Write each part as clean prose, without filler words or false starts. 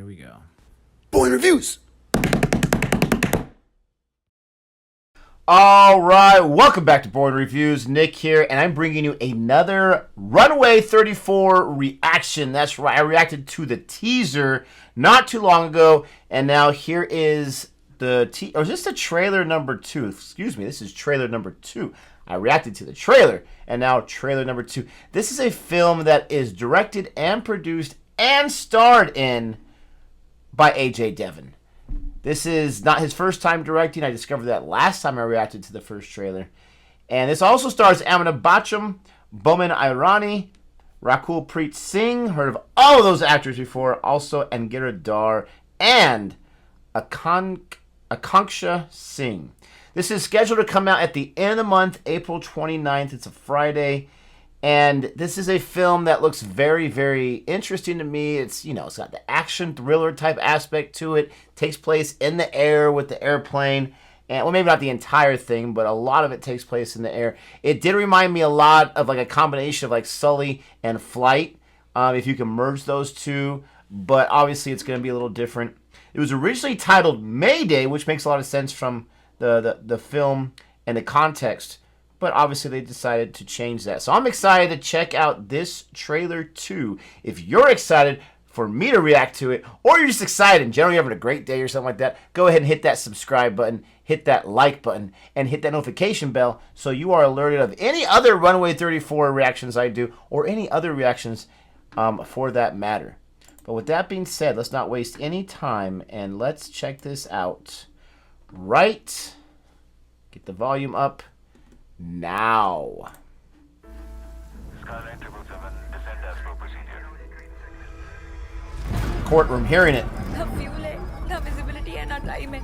we go. Boy Reviews. All right, welcome back to Boring Reviews. Nick here, and I'm bringing you another Runway 34 reaction. That's right, I reacted to the teaser not too long ago, and now here is the or is this the trailer number 2? Excuse me, this is trailer number 2. I reacted to the trailer, and now trailer number 2. This is a film that is directed and produced and starred in by Ajay Devgn. This is not his first time directing. I discovered that last time I reacted to the first trailer. And this also stars Amitabh Bachchan, Boman Irani, Rakul, Preet Singh, heard of all of those actors before, also Angera Dar, and Akanksha Singh. This is scheduled to come out at the end of the month, April 29th. It's a Friday. And this is a film that looks very, very interesting to me. It's, you know, it's got the action thriller type aspect to it. Takes place in the air with the airplane. And, well, maybe not the entire thing, but a lot of it takes place in the air. It did remind me a lot of like a combination of like Sully and Flight, if you can merge those two. But obviously it's going to be a little different. It was originally titled Mayday, which makes a lot of sense from the film and the context. But obviously they decided to change that. So I'm excited to check out this trailer too. If you're excited for me to react to it, or you're just excited and generally having a great day or something like that, go ahead and hit that subscribe button, hit that like button, and hit that notification bell so you are alerted of any other Runway 34 reactions I do, or any other reactions for that matter. But with that being said, let's not waste any time, and let's check this out. Right. Get the volume up. Now. Courtroom hearing it. No fuel, no visibility, and no time.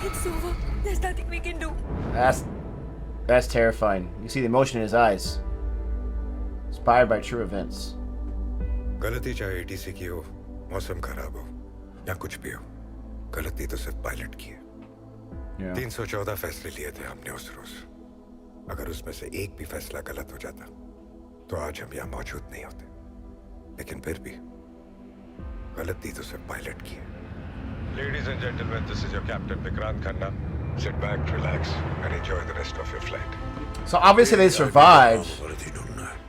It's over. There's nothing we can do. That's terrifying. You see the emotion in his eyes. Inspired by true events. गलती चाहे ATC की हो, मौसम खराब हो, या कुछ भी हो, गलती तो सिर्फ पायलट की है। 314 फैसले लिए थे हमने उस रोज। अगर उसमें से एक भी फैसला गलत हो जाता तो आज हम यहाँ मौजूद नहीं होते। लेकिन फिर भी गलती तो सिर्फ पायलट की है। Ladies and gentlemen, this is your captain Vikrant Khanna. Sit back, relax, and enjoy the rest of your flight. So obviously they survived,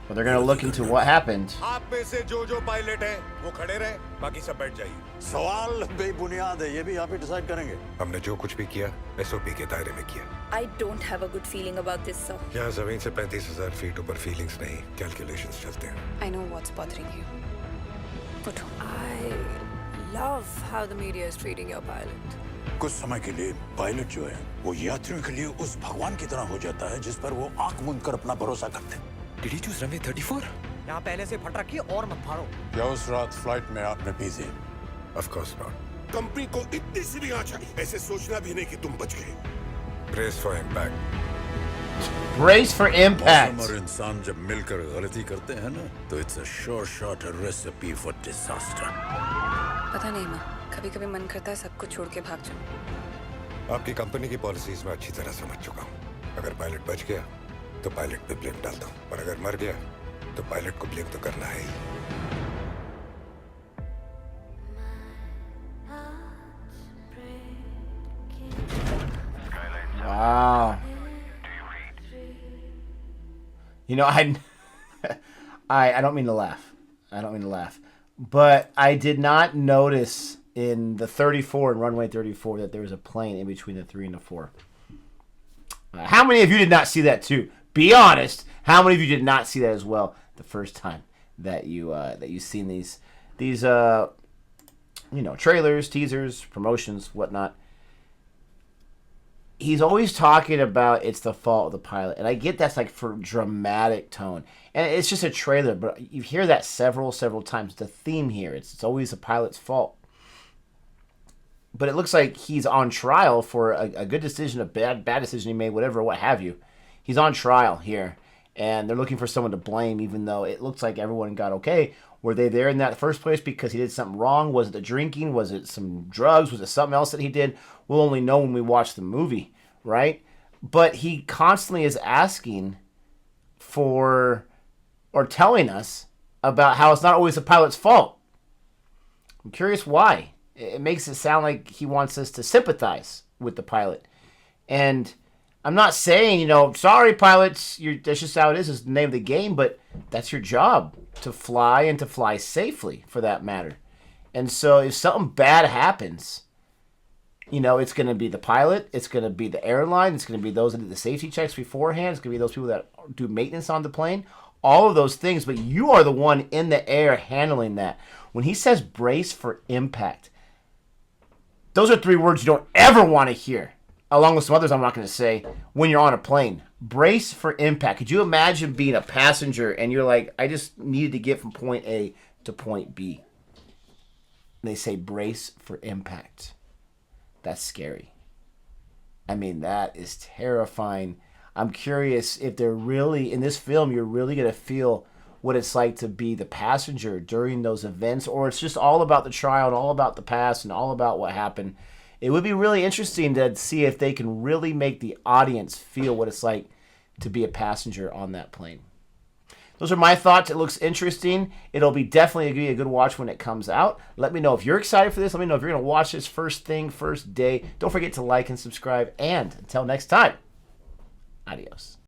but they're going to look into what happened. आप में से जो pilot है वो खड़े रहे, बाकी सब बैठ जाइए। सवाल बेबुनियाद है, ये भी आप ही डिसाइड करेंगे। हमने जो कुछ भी किया एसओपी के दायरे में किया। I don't have a good feeling about this, sir. यहाँ जमीन से 35,000 फीट ऊपर फीलिंग्स नहीं, कैलकुलेशंस चलते हैं। I know what's bothering you. But I love how the media is treating your pilot. कुछ समय के लिए पायलट जो है वो यात्रियों के लिए उस भगवान की तरह हो जाता है जिस पर वो आंख मूंद कर अपना भरोसा करते हैं। Did he choose runway 34? यहाँ पहले से फट रखी और मत फाड़ो। क्या उस रात फ्लाइट में आपने पी थी? Of course not. कंपनी को इतनी सी भी आंच आई, ऐसे सोचना भी नहीं कि तुम बच गए। Brace for impact. Brace for impact. और इंसान जब मिलकर गलती करते हैं ना, तो it's a sure shot recipe for disaster. पता नहीं माँ, कभी-कभी मन करता है सबको छोड़ के भाग जाऊँ। आपकी कंपनी की पॉलिसीज में अच्छी तरह समझ चुका हूँ। अगर पायलट बच गया तो पायलट पे ब्लेम डालता हूँ, और अगर मर गया तो पायलट को ब्लेम तो करना है ही। Wow. You know, I don't mean to laugh. I don't mean to laugh. But I did not notice in the 34 and Runway 34 that there was a plane in between the 3 and the 4. How many of you did not see that too? Be honest. How many of you did not see that as well the first time that you seen these trailers, teasers, promotions, whatnot? He's always talking about it's the fault of the pilot. And I get that's like for dramatic tone. And it's just a trailer, but you hear that several times. The theme here, it's always the pilot's fault. But it looks like he's on trial for a good decision, a bad decision he made, whatever, what have you. He's on trial here. And they're looking for someone to blame, even though it looks like everyone got okay. Were they there in that first place because he did something wrong? Was it the drinking? Was it some drugs? Was it something else that he did? We'll only know when we watch the movie, right? But he constantly is asking for, or telling us about how it's not always the pilot's fault. I'm curious why. It makes it sound like he wants us to sympathize with the pilot. And I'm not saying, sorry, pilots, that's just how it is the name of the game, but that's your job, to fly and to fly safely, for that matter. And so if something bad happens, it's going to be the pilot, it's going to be the airline, it's going to be those that do the safety checks beforehand, it's going to be those people that do maintenance on the plane, all of those things, but you are the one in the air handling that. When he says brace for impact, those are 3 words you don't ever want to hear, along with some others I'm not going to say, when you're on a plane. Brace for impact. Could you imagine being a passenger and you're like, I just needed to get from point A to point B. And they say brace for impact. That's scary. I mean, that is terrifying. I'm curious if they're really, in this film, you're really going to feel what it's like to be the passenger during those events, or it's just all about the trial and all about the past and all about what happened. It would be really interesting to see if they can really make the audience feel what it's like to be a passenger on that plane. Those are my thoughts. It looks interesting. It'll be definitely a good watch when it comes out. Let me know if you're excited for this. Let me know if you're going to watch this first day. Don't forget to like and subscribe. And until next time, adios.